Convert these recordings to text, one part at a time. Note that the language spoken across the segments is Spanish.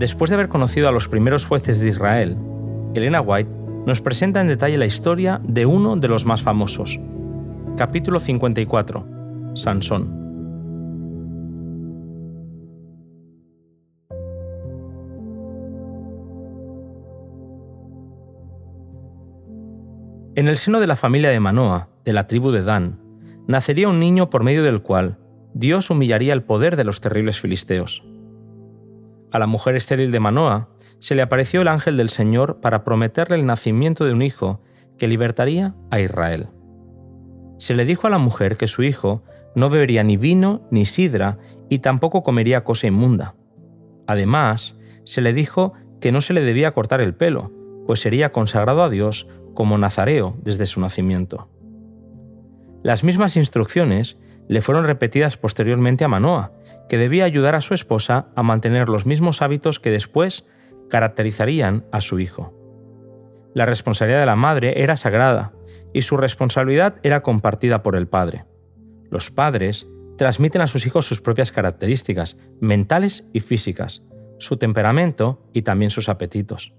Después de haber conocido a los primeros jueces de Israel, Elena White nos presenta en detalle la historia de uno de los más famosos. Capítulo 54. Sansón. En el seno de la familia de Manoah, de la tribu de Dan, nacería un niño por medio del cual Dios humillaría el poder de los terribles filisteos. A la mujer estéril de Manoah se le apareció el ángel del Señor para prometerle el nacimiento de un hijo que libertaría a Israel. Se le dijo a la mujer que su hijo no bebería ni vino ni sidra y tampoco comería cosa inmunda. Además, se le dijo que no se le debía cortar el pelo, pues sería consagrado a Dios como nazareo desde su nacimiento. Las mismas instrucciones le fueron repetidas posteriormente a Manoah, que debía ayudar a su esposa a mantener los mismos hábitos que después caracterizarían a su hijo. La responsabilidad de la madre era sagrada y su responsabilidad era compartida por el padre. Los padres transmiten a sus hijos sus propias características mentales y físicas, su temperamento y también sus apetitos.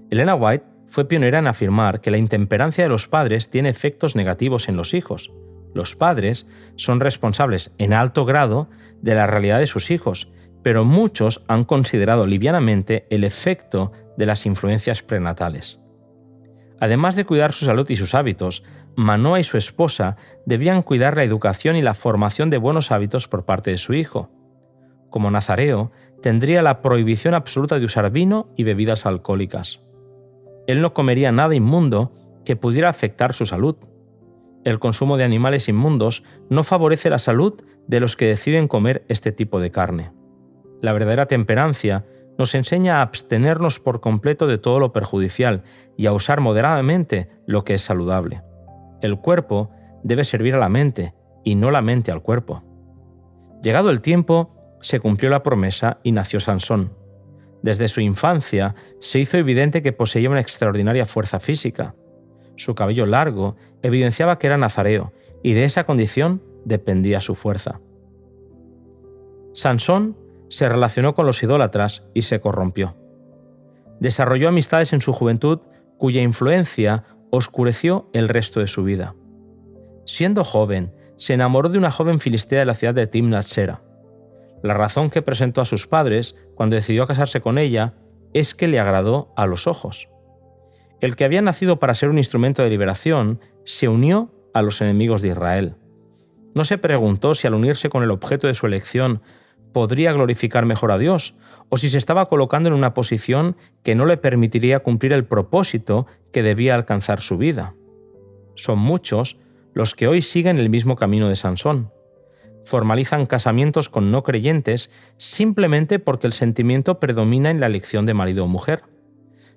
Elena White fue pionera en afirmar que la intemperancia de los padres tiene efectos negativos en los hijos. Los padres son responsables en alto grado de la realidad de sus hijos, pero muchos han considerado livianamente el efecto de las influencias prenatales. Además de cuidar su salud y sus hábitos, Manoah y su esposa debían cuidar la educación y la formación de buenos hábitos por parte de su hijo. Como nazareo, tendría la prohibición absoluta de usar vino y bebidas alcohólicas. Él no comería nada inmundo que pudiera afectar su salud. El consumo de animales inmundos no favorece la salud de los que deciden comer este tipo de carne. La verdadera temperancia nos enseña a abstenernos por completo de todo lo perjudicial y a usar moderadamente lo que es saludable. El cuerpo debe servir a la mente y no la mente al cuerpo. Llegado el tiempo, se cumplió la promesa y nació Sansón. Desde su infancia se hizo evidente que poseía una extraordinaria fuerza física. Su cabello largo evidenciaba que era nazareo y de esa condición dependía su fuerza. Sansón se relacionó con los idólatras y se corrompió. Desarrolló amistades en su juventud cuya influencia oscureció el resto de su vida. Siendo joven, se enamoró de una joven filistea de la ciudad de Timnat Sera. La razón que presentó a sus padres cuando decidió casarse con ella es que le agradó a los ojos. El que había nacido para ser un instrumento de liberación se unió a los enemigos de Israel. No se preguntó si al unirse con el objeto de su elección podría glorificar mejor a Dios, o si se estaba colocando en una posición que no le permitiría cumplir el propósito que debía alcanzar su vida. Son muchos los que hoy siguen el mismo camino de Sansón. Formalizan casamientos con no creyentes simplemente porque el sentimiento predomina en la elección de marido o mujer.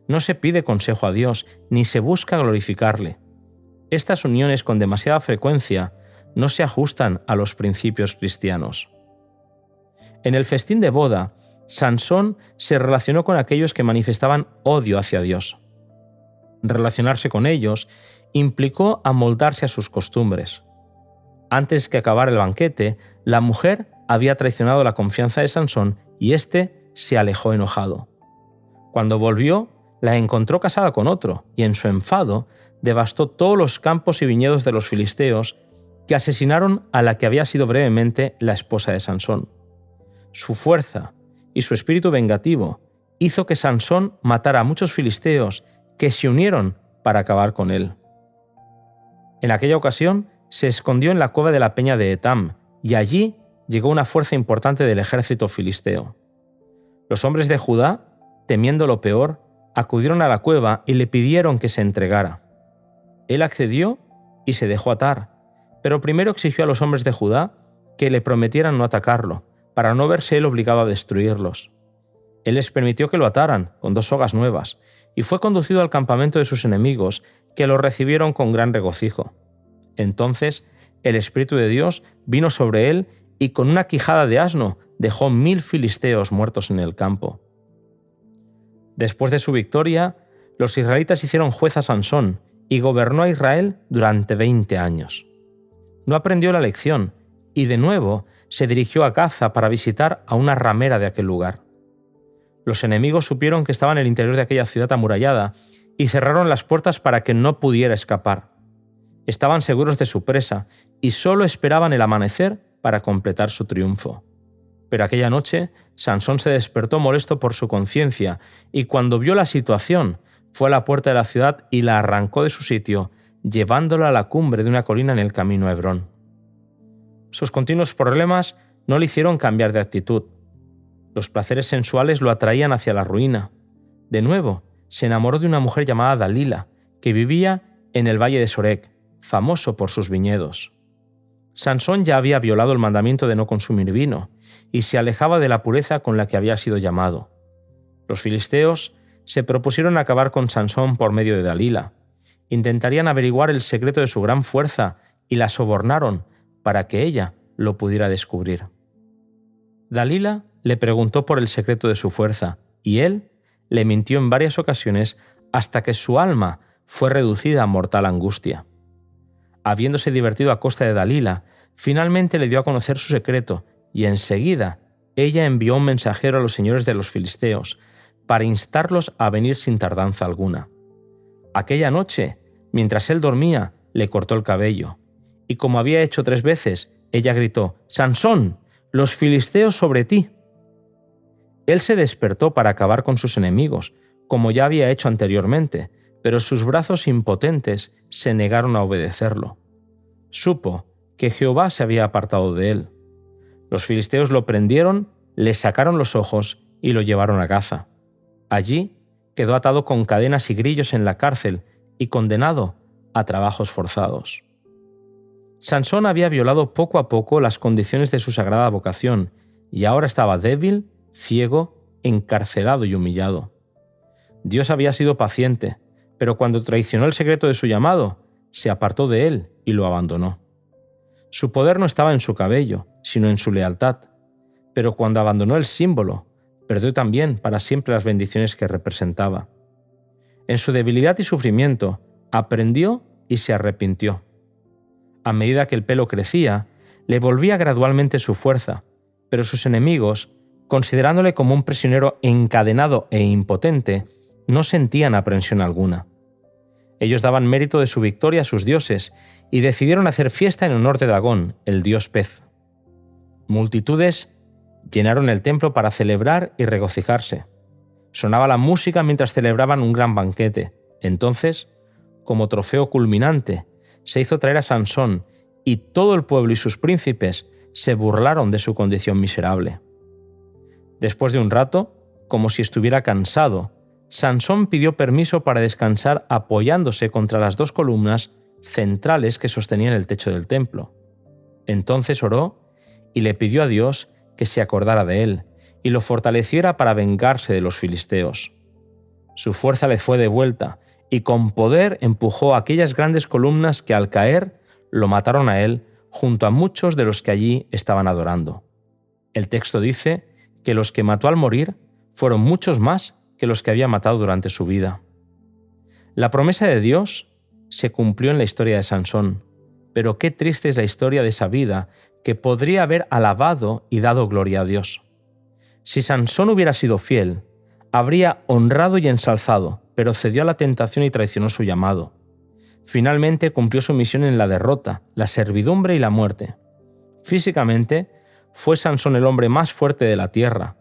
No se pide consejo a Dios, ni se busca glorificarle. Estas uniones con demasiada frecuencia no se ajustan a los principios cristianos. En el festín de boda, Sansón se relacionó con aquellos que manifestaban odio hacia Dios. Relacionarse con ellos implicó amoldarse a sus costumbres. Antes que acabar el banquete, la mujer había traicionado la confianza de Sansón y éste se alejó enojado. Cuando volvió, la encontró casada con otro y en su enfado devastó todos los campos y viñedos de los filisteos que asesinaron a la que había sido brevemente la esposa de Sansón. Su fuerza y su espíritu vengativo hizo que Sansón matara a muchos filisteos que se unieron para acabar con él. En aquella ocasión se escondió en la cueva de la peña de Etam y allí llegó una fuerza importante del ejército filisteo. Los hombres de Judá, temiendo lo peor, acudieron a la cueva y le pidieron que se entregara. Él accedió y se dejó atar, pero primero exigió a los hombres de Judá que le prometieran no atacarlo, para no verse él obligado a destruirlos. Él les permitió que lo ataran con 2 sogas nuevas, y fue conducido al campamento de sus enemigos, que lo recibieron con gran regocijo. Entonces el Espíritu de Dios vino sobre él y con una quijada de asno dejó 1000 filisteos muertos en el campo. Después de su victoria, los israelitas hicieron juez a Sansón y gobernó a Israel durante 20 años. No aprendió la lección y de nuevo se dirigió a Gaza para visitar a una ramera de aquel lugar. Los enemigos supieron que estaba en el interior de aquella ciudad amurallada y cerraron las puertas para que no pudiera escapar. Estaban seguros de su presa y solo esperaban el amanecer para completar su triunfo. Pero aquella noche, Sansón se despertó molesto por su conciencia y cuando vio la situación, fue a la puerta de la ciudad y la arrancó de su sitio, llevándola a la cumbre de una colina en el camino a Hebrón. Sus continuos problemas no le hicieron cambiar de actitud. Los placeres sensuales lo atraían hacia la ruina. De nuevo, se enamoró de una mujer llamada Dalila, que vivía en el valle de Sorek, famoso por sus viñedos. Sansón ya había violado el mandamiento de no consumir vino y se alejaba de la pureza con la que había sido llamado. Los filisteos se propusieron acabar con Sansón por medio de Dalila. Intentarían averiguar el secreto de su gran fuerza y la sobornaron para que ella lo pudiera descubrir. Dalila le preguntó por el secreto de su fuerza y él le mintió en varias ocasiones hasta que su alma fue reducida a mortal angustia. Habiéndose divertido a costa de Dalila, finalmente le dio a conocer su secreto y enseguida ella envió un mensajero a los señores de los filisteos para instarlos a venir sin tardanza alguna. Aquella noche, mientras él dormía, le cortó el cabello, y como había hecho 3 veces, ella gritó: «¡Sansón, los filisteos sobre ti!». Él se despertó para acabar con sus enemigos, como ya había hecho anteriormente, pero sus brazos impotentes se negaron a obedecerlo. Supo que Jehová se había apartado de él. Los filisteos lo prendieron, le sacaron los ojos y lo llevaron a Gaza. Allí quedó atado con cadenas y grillos en la cárcel y condenado a trabajos forzados. Sansón había violado poco a poco las condiciones de su sagrada vocación y ahora estaba débil, ciego, encarcelado y humillado. Dios había sido paciente, pero cuando traicionó el secreto de su llamado, se apartó de él y lo abandonó. Su poder no estaba en su cabello, sino en su lealtad, pero cuando abandonó el símbolo, perdió también para siempre las bendiciones que representaba. En su debilidad y sufrimiento, aprendió y se arrepintió. A medida que el pelo crecía, le volvía gradualmente su fuerza, pero sus enemigos, considerándole como un prisionero encadenado e impotente, no sentían aprensión alguna. Ellos daban mérito de su victoria a sus dioses y decidieron hacer fiesta en honor de Dagón, el dios pez. Multitudes llenaron el templo para celebrar y regocijarse. Sonaba la música mientras celebraban un gran banquete. Entonces, como trofeo culminante, se hizo traer a Sansón y todo el pueblo y sus príncipes se burlaron de su condición miserable. Después de un rato, como si estuviera cansado, Sansón pidió permiso para descansar apoyándose contra las 2 columnas centrales que sostenían el techo del templo. Entonces oró y le pidió a Dios que se acordara de él y lo fortaleciera para vengarse de los filisteos. Su fuerza le fue devuelta y con poder empujó aquellas grandes columnas que al caer lo mataron a él junto a muchos de los que allí estaban adorando. El texto dice que los que mató al morir fueron muchos más que los que había matado durante su vida. La promesa de Dios se cumplió en la historia de Sansón, pero qué triste es la historia de esa vida que podría haber alabado y dado gloria a Dios. Si Sansón hubiera sido fiel, habría honrado y ensalzado, pero cedió a la tentación y traicionó su llamado. Finalmente cumplió su misión en la derrota, la servidumbre y la muerte. Físicamente, fue Sansón el hombre más fuerte de la tierra,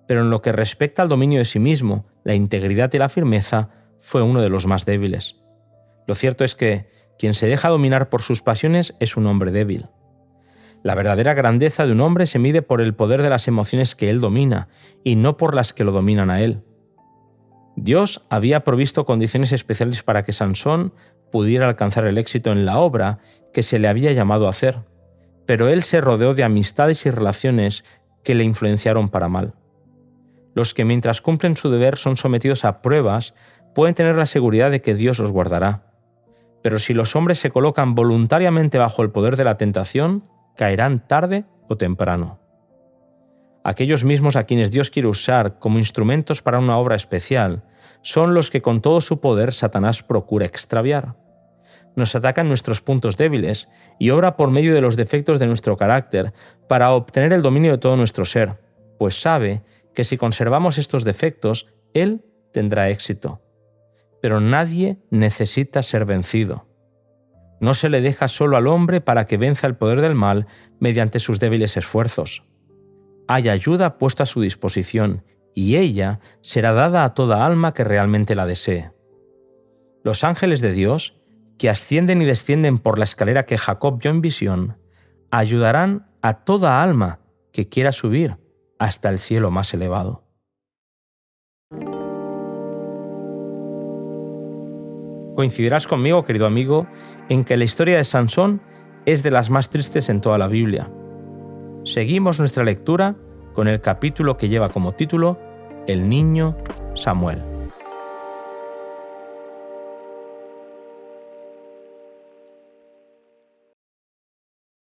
pero en lo que respecta al dominio de sí mismo, la integridad y la firmeza, fue uno de los más débiles. Lo cierto es que quien se deja dominar por sus pasiones es un hombre débil. La verdadera grandeza de un hombre se mide por el poder de las emociones que él domina y no por las que lo dominan a él. Dios había provisto condiciones especiales para que Sansón pudiera alcanzar el éxito en la obra que se le había llamado a hacer, pero él se rodeó de amistades y relaciones que le influenciaron para mal. Los que mientras cumplen su deber son sometidos a pruebas pueden tener la seguridad de que Dios los guardará. Pero si los hombres se colocan voluntariamente bajo el poder de la tentación, caerán tarde o temprano. Aquellos mismos a quienes Dios quiere usar como instrumentos para una obra especial son los que con todo su poder Satanás procura extraviar. Nos ataca en nuestros puntos débiles y obra por medio de los defectos de nuestro carácter para obtener el dominio de todo nuestro ser, pues sabe que si conservamos estos defectos, Él tendrá éxito. Pero nadie necesita ser vencido. No se le deja solo al hombre para que venza el poder del mal mediante sus débiles esfuerzos. Hay ayuda puesta a su disposición, y ella será dada a toda alma que realmente la desee. Los ángeles de Dios, que ascienden y descienden por la escalera que Jacob vio en visión, ayudarán a toda alma que quiera subir hasta el cielo más elevado. Coincidirás conmigo, querido amigo, en que la historia de Sansón es de las más tristes en toda la Biblia. Seguimos nuestra lectura con el capítulo que lleva como título El niño Samuel.